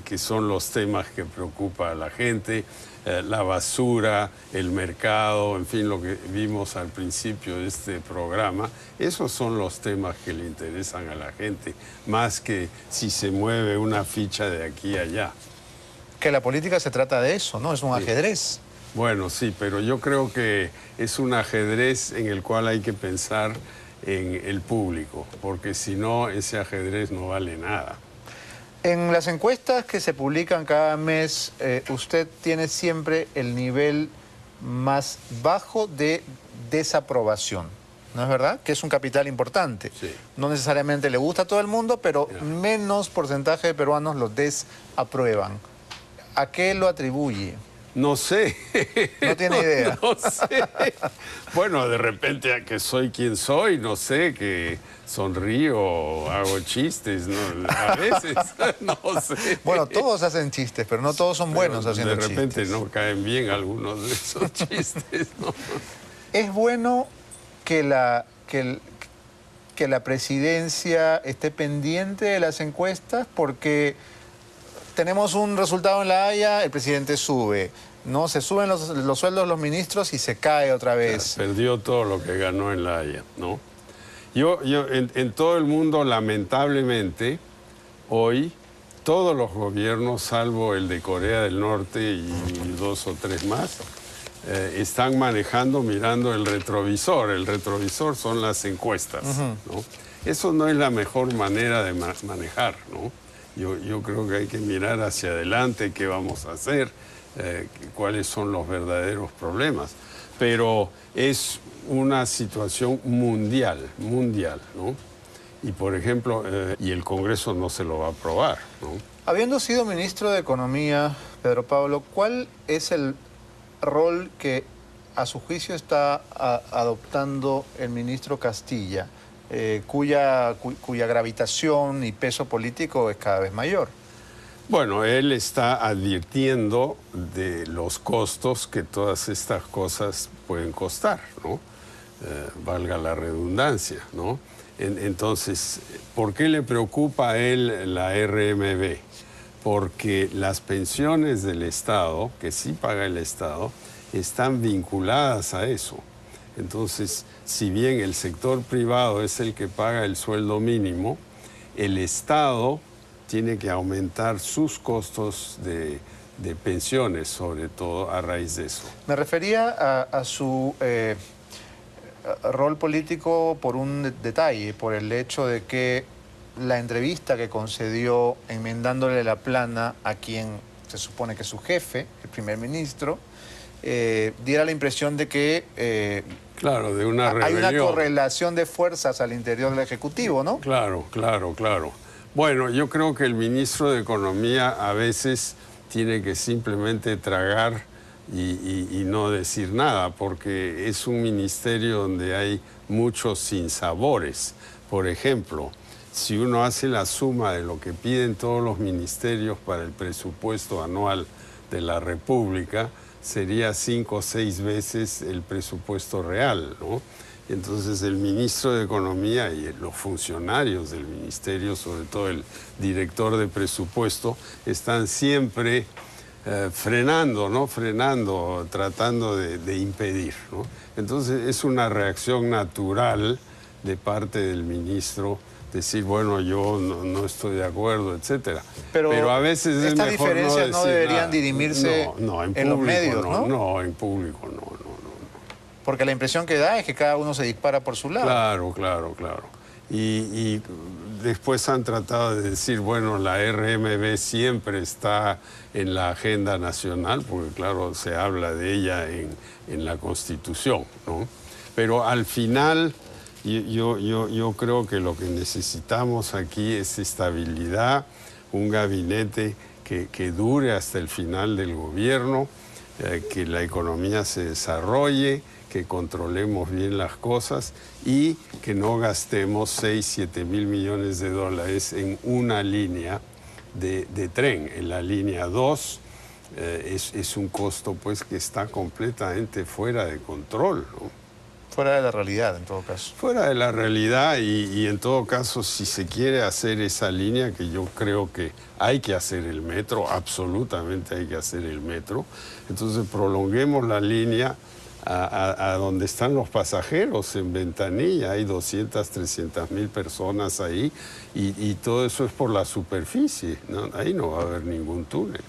que son los temas que preocupa a la gente, la basura, el mercado, en fin, lo que vimos al principio de este programa. Esos son los temas que le interesan a la gente, más que si se mueve una ficha de aquí a allá. Que la política se trata de eso, ¿no? Es un ajedrez. Bueno, sí, pero yo creo que es un ajedrez en el cual hay que pensar en el público, porque si no, ese ajedrez no vale nada. En las encuestas que se publican cada mes, usted tiene siempre el nivel más bajo de desaprobación, ¿no es verdad? Que es un capital importante. Sí. No necesariamente le gusta a todo el mundo, pero menos porcentaje de peruanos lo desaprueban. ¿A qué lo atribuye? No sé. No tiene idea. No sé. Bueno, de repente a que soy quien soy, no sé, que sonrío, hago chistes, ¿no? A veces, no sé. Bueno, todos hacen chistes, pero no todos son buenos haciendo chistes. De repente no caen bien algunos de esos chistes, ¿no? ¿Es bueno que la presidencia esté pendiente de las encuestas? Porque tenemos un resultado en La Haya, el presidente sube, ¿no? Se suben los sueldos de los ministros y se cae otra vez. Perdió todo lo que ganó en La Haya, ¿no? En todo el mundo, lamentablemente, hoy, todos los gobiernos, salvo el de Corea del Norte y 2 o 3 más, están manejando mirando el retrovisor. El retrovisor son las encuestas, ¿no? Eso no es la mejor manera de manejar, ¿no? Yo creo que hay que mirar hacia adelante qué vamos a hacer, cuáles son los verdaderos problemas. Pero es una situación mundial, ¿no? Y por ejemplo, y el Congreso no se lo va a aprobar, ¿no? Habiendo sido ministro de Economía, Pedro Pablo, ¿cuál es el rol que a su juicio está adoptando el ministro Castilla, cuya gravitación y peso político es cada vez mayor? Bueno, él está advirtiendo de los costos que todas estas cosas pueden costar, ¿no? Valga la redundancia, ¿no? Entonces, ¿por qué le preocupa a él la RMB? Porque las pensiones del Estado, que sí paga el Estado, están vinculadas a eso. Entonces, si bien el sector privado es el que paga el sueldo mínimo, el Estado tiene que aumentar sus costos de pensiones, sobre todo a raíz de eso. Me refería a su rol político por un detalle, por el hecho de que la entrevista que concedió enmendándole la plana a quien se supone que es su jefe, el primer ministro, diera la impresión de que claro, de una rebelión. Hay una correlación de fuerzas al interior del Ejecutivo, ¿no? Claro, claro, claro. Bueno, yo creo que el ministro de Economía a veces tiene que simplemente tragar y no decir nada, porque es un ministerio donde hay muchos sinsabores. Por ejemplo, si uno hace la suma de lo que piden todos los ministerios para el presupuesto anual de la República, sería 5 o 6 veces el presupuesto real, ¿no? Entonces el ministro de Economía y los funcionarios del ministerio, sobre todo el director de presupuesto, están siempre frenando, ¿no? Frenando, tratando de impedir, ¿no? Entonces es una reacción natural de parte del ministro decir, bueno, yo no estoy de acuerdo, etcétera. Pero a veces es mejor no decir nada. Estas diferencias no deberían dirimirse en los medios, ¿no? No, en público no. Porque la impresión que da es que cada uno se dispara por su lado. Claro. Y después han tratado de decir, bueno, la RMB siempre está en la agenda nacional, porque claro, se habla de ella en la Constitución, ¿no? Pero al final, yo creo que lo que necesitamos aquí es estabilidad, un gabinete que dure hasta el final del gobierno, que la economía se desarrolle, que controlemos bien las cosas y que no gastemos 6, 7 mil millones de dólares en una línea de tren. En la línea 2 es un costo pues que está completamente fuera de control, ¿no? Fuera de la realidad, en todo caso. Fuera de la realidad y en todo caso, si se quiere hacer esa línea, que yo creo que hay que hacer el metro, absolutamente hay que hacer el metro, entonces prolonguemos la línea a donde están los pasajeros, en Ventanilla, hay 200, 300 mil personas ahí y todo eso es por la superficie, ¿no? Ahí no va a haber ningún túnel.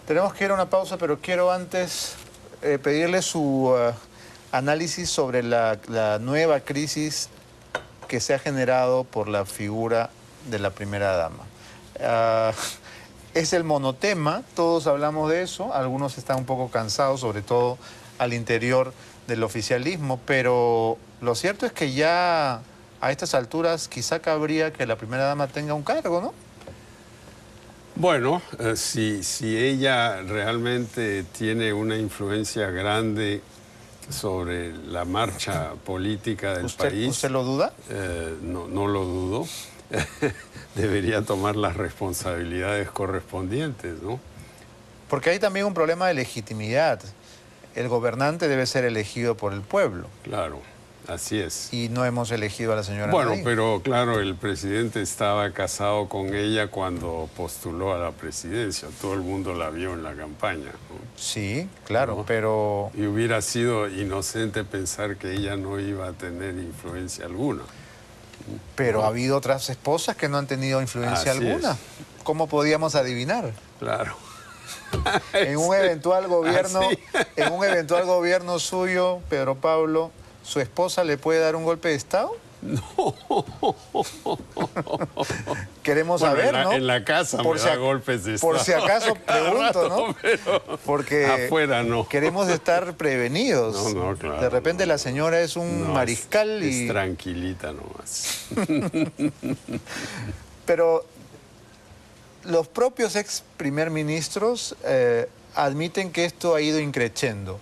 Tenemos que ir a una pausa, pero quiero antes pedirle su análisis sobre la nueva crisis que se ha generado por la figura de la primera dama. Es el monotema, todos hablamos de eso, algunos están un poco cansados, sobre todo al interior del oficialismo, pero lo cierto es que ya a estas alturas quizá cabría que la primera dama tenga un cargo, ¿no? Bueno, si ella realmente tiene una influencia grande sobre la marcha política del país... ¿Usted lo duda? No lo dudo. Debería tomar las responsabilidades correspondientes, ¿no? Porque hay también un problema de legitimidad. El gobernante debe ser elegido por el pueblo. Claro, así es. Y no hemos elegido a la señora Bueno, Nadine. pero claro, el presidente estaba casado con ella cuando postuló a la presidencia. Todo el mundo la vio en la campaña, ¿no? Sí, claro, ¿No? pero... Y hubiera sido inocente pensar que ella no iba a tener influencia alguna. Pero ¿no? ha habido otras esposas que no han tenido influencia Así alguna. es. ¿Cómo podíamos adivinar? Claro. En un eventual gobierno suyo, Pedro Pablo, ¿su esposa le puede dar un golpe de Estado? No. Queremos Bueno, saber, ¿no? En la casa me da golpes de Estado. Por si acaso pregunto, ¿no? Pero porque afuera no. queremos estar prevenidos. No, claro. De repente la señora es un mariscal y... Es tranquilita nomás. Pero los propios ex primer ministros admiten que esto ha ido increciendo.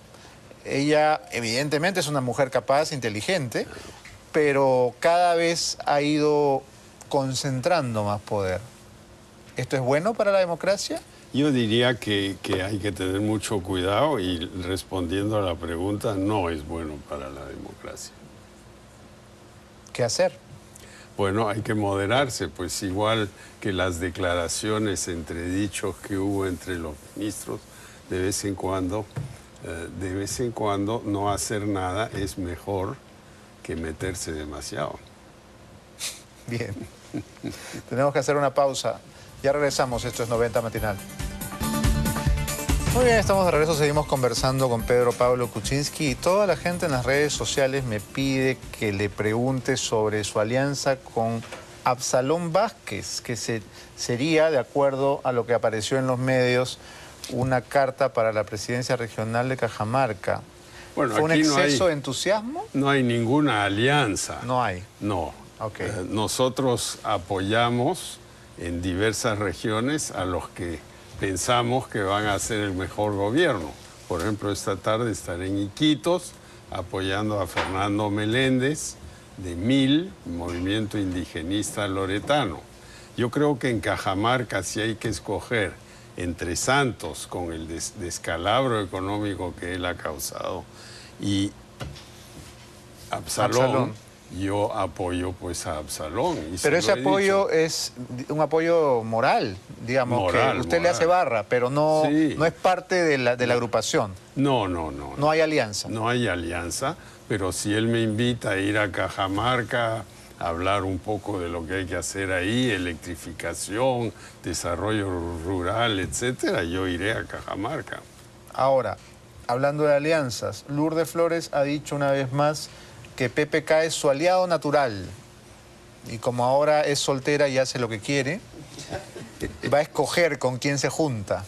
Ella evidentemente es una mujer capaz, inteligente, pero cada vez ha ido concentrando más poder. ¿Esto es bueno para la democracia? Yo diría que hay que tener mucho cuidado y respondiendo a la pregunta, no es bueno para la democracia. ¿Qué hacer? Bueno, hay que moderarse, pues igual que las declaraciones entredichos que hubo entre los ministros, de vez en cuando no hacer nada es mejor que meterse demasiado. Bien. Tenemos que hacer una pausa. Ya regresamos, esto es 90 Matinal. Muy bien, estamos de regreso, seguimos conversando con Pedro Pablo Kuczynski y toda la gente en las redes sociales me pide que le pregunte sobre su alianza con Absalón Vázquez, que sería, de acuerdo a lo que apareció en los medios, una carta para la presidencia regional de Cajamarca. Bueno, ¿Fue un exceso de entusiasmo? No hay ninguna alianza. No hay. No. Okay. Nosotros apoyamos en diversas regiones a los que pensamos que van a hacer el mejor gobierno. Por ejemplo, esta tarde estaré en Iquitos apoyando a Fernando Meléndez de MIL, Movimiento Indigenista Loretano. Yo creo que en Cajamarca, si hay que escoger entre Santos, con el descalabro económico que él ha causado, y Absalón. Yo apoyo pues a Absalón. Pero ese apoyo es un apoyo moral, digamos, moral, que usted le hace barra, pero no, sí. No es parte de la agrupación. No. No hay alianza. No hay alianza, pero si él me invita a ir a Cajamarca, a hablar un poco de lo que hay que hacer ahí, electrificación, desarrollo rural, etcétera, yo iré a Cajamarca. Ahora, hablando de alianzas, Lourdes Flores ha dicho una vez más que PPK es su aliado natural y como ahora es soltera y hace lo que quiere, va a escoger con quién se junta.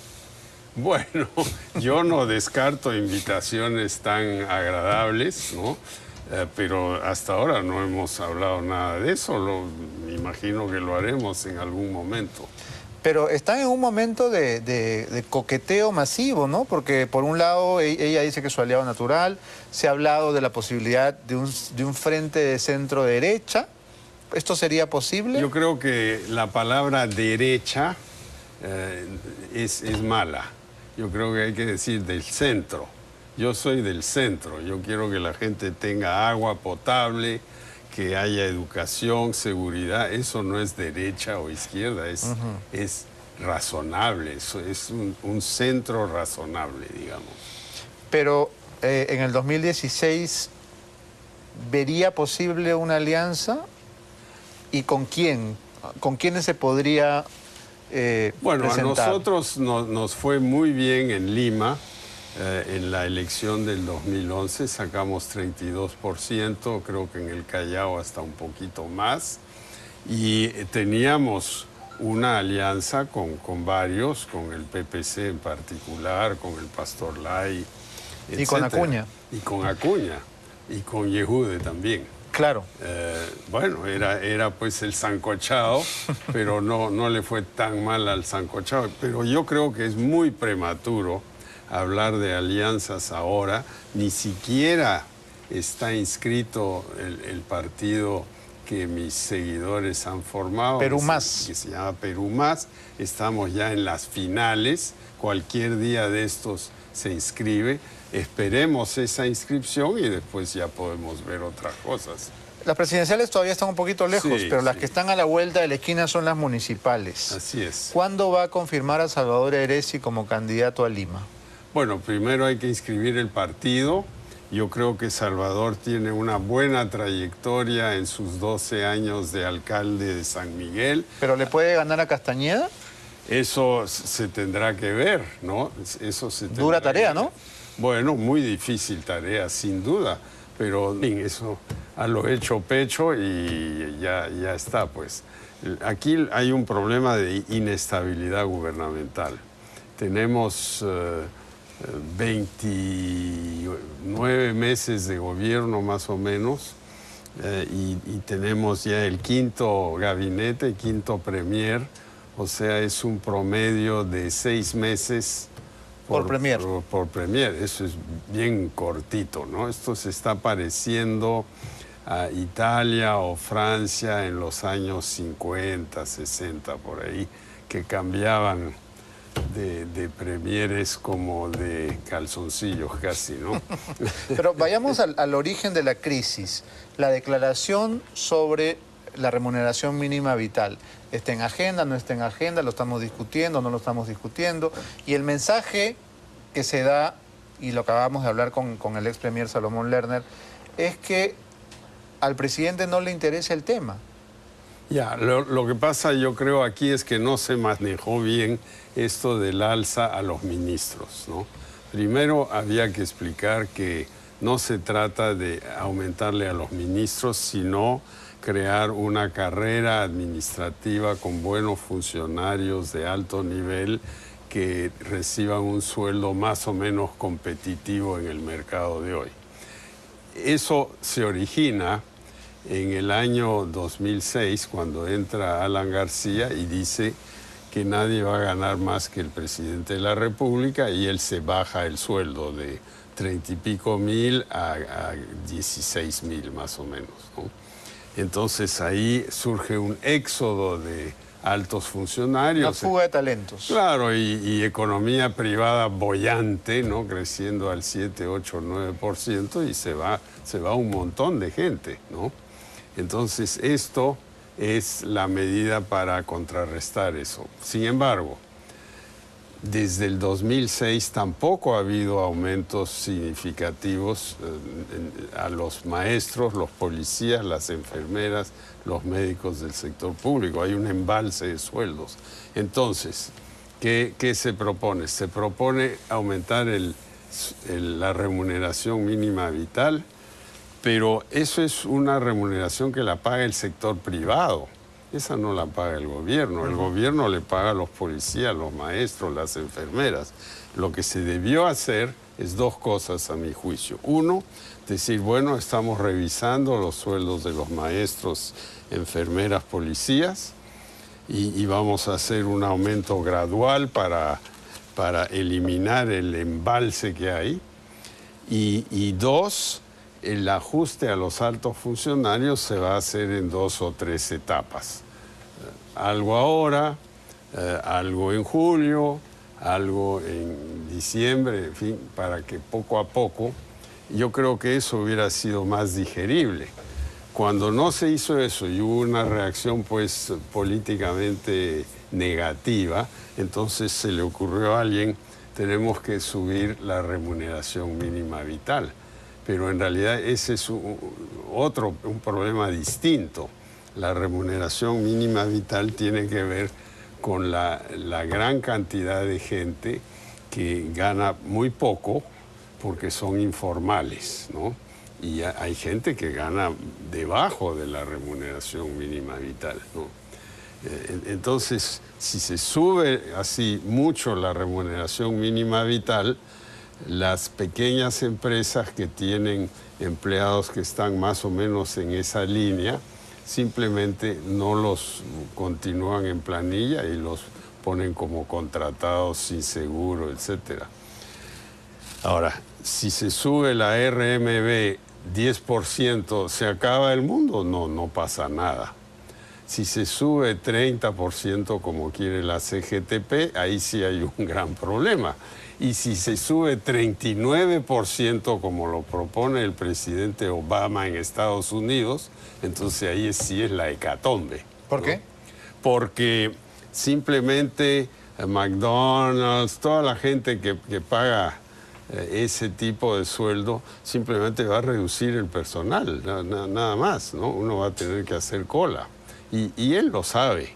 Bueno, yo no descarto invitaciones tan agradables, ¿no? Pero hasta ahora no hemos hablado nada de eso, me imagino que lo haremos en algún momento. Pero están en un momento de coqueteo masivo, ¿no? Porque por un lado ella dice que es su aliado natural, se ha hablado de la posibilidad de un frente de centro derecha. ¿Esto sería posible? Yo creo que la palabra derecha es mala. Yo creo que hay que decir del centro. Yo soy del centro. Yo quiero que la gente tenga agua potable, que haya educación, seguridad. Eso no es derecha o izquierda, es razonable. Eso es un centro razonable, digamos. Pero en el 2016, ¿vería posible una alianza? ¿Y con quién? ¿Con quiénes se podría bueno, presentar? A nosotros nos fue muy bien en Lima. En la elección del 2011 sacamos 32%, creo que en el Callao hasta un poquito más. Y teníamos una alianza con varios, con el PPC en particular, con el Pastor Lai, etc. Y con Acuña. Y con Acuña, y con Yehude también. Claro. Bueno, era pues el sancochado, pero no le fue tan mal al sancochado. Pero yo creo que es muy prematuro hablar de alianzas ahora. Ni siquiera está inscrito el partido que mis seguidores han formado. Perú Más. Que se llama Perú Más. Estamos ya en las finales. Cualquier día de estos se inscribe. Esperemos esa inscripción y después ya podemos ver otras cosas. Las presidenciales todavía están un poquito lejos, sí, pero las que están a la vuelta de la esquina son las municipales. Así es. ¿Cuándo va a confirmar a Salvador Heresi como candidato a Lima? Bueno, primero hay que inscribir el partido. Yo creo que Salvador tiene una buena trayectoria en sus 12 años de alcalde de San Miguel. ¿Pero le puede ganar a Castañeda? Eso se tendrá que ver, ¿no? Eso se tendrá Dura tarea, que ver. ¿no? Bueno, muy difícil tarea, sin duda, pero eso a lo hecho pecho y ya está, pues. Aquí hay un problema de inestabilidad gubernamental. Tenemos 29 meses de gobierno más o menos y tenemos ya el quinto gabinete, quinto premier, o sea, es un promedio de 6 meses por premier. Por premier, eso es bien cortito, ¿no? Esto se está pareciendo a Italia o Francia en los años 50, 60, por ahí, que cambiaban de premieres como de calzoncillos casi, ¿no? Pero vayamos al origen de la crisis. La declaración sobre la remuneración mínima vital. ¿Está en agenda, no está en agenda? ¿Lo estamos discutiendo, no lo estamos discutiendo? Y el mensaje que se da, y lo acabamos de hablar con el ex premier Salomón Lerner, es que al presidente no le interesa el tema. Ya, lo que pasa yo creo aquí es que no se manejó bien esto del alza a los ministros, ¿no? Primero había que explicar que no se trata de aumentarle a los ministros, sino crear una carrera administrativa con buenos funcionarios de alto nivel que reciban un sueldo más o menos competitivo en el mercado de hoy. Eso se origina en el año 2006, cuando entra Alan García y dice que nadie va a ganar más que el presidente de la República, y él se baja el sueldo de 30 y pico mil a 16 mil más o menos, ¿no? Entonces ahí surge un éxodo de altos funcionarios. Una fuga de talentos. Claro, y economía privada boyante, ¿no? Creciendo al 7, 8, 9%, y se va un montón de gente, ¿no? Entonces esto es la medida para contrarrestar eso. Sin embargo, desde el 2006 tampoco ha habido aumentos significativos a los maestros, los policías, las enfermeras, los médicos del sector público. Hay un embalse de sueldos. Entonces, ¿qué se propone? Se propone aumentar la remuneración mínima vital, pero eso es una remuneración que la paga el sector privado. Esa no la paga el gobierno. El gobierno le paga a los policías, los maestros, las enfermeras. Lo que se debió hacer es dos cosas, a mi juicio. Uno, decir, bueno, estamos revisando los sueldos de los maestros, enfermeras, policías, y vamos a hacer un aumento gradual para eliminar el embalse que hay. Y dos, el ajuste a los altos funcionarios se va a hacer en 2 o 3 etapas. Algo ahora, algo en julio, algo en diciembre, en fin, para que poco a poco, yo creo que eso hubiera sido más digerible. Cuando no se hizo eso y hubo una reacción pues políticamente negativa, entonces se le ocurrió a alguien, tenemos que subir la remuneración mínima vital. Pero en realidad ese es un problema distinto. La remuneración mínima vital tiene que ver con la gran cantidad de gente que gana muy poco porque son informales, ¿no? Y hay gente que gana debajo de la remuneración mínima vital, ¿no? Entonces, si se sube así mucho la remuneración mínima vital, las pequeñas empresas que tienen empleados que están más o menos en esa línea, simplemente no los continúan en planilla y los ponen como contratados sin seguro, etc. Ahora, si se sube la RMB 10%, ¿se acaba el mundo? No, no pasa nada. Si se sube 30% como quiere la CGTP, ahí sí hay un gran problema. Y si se sube 39% como lo propone el presidente Obama en Estados Unidos, entonces ahí sí es la hecatombe. ¿Por qué? Porque simplemente McDonald's, toda la gente que paga ese tipo de sueldo, simplemente va a reducir el personal, nada más, ¿no? Uno va a tener que hacer cola. Y él lo sabe.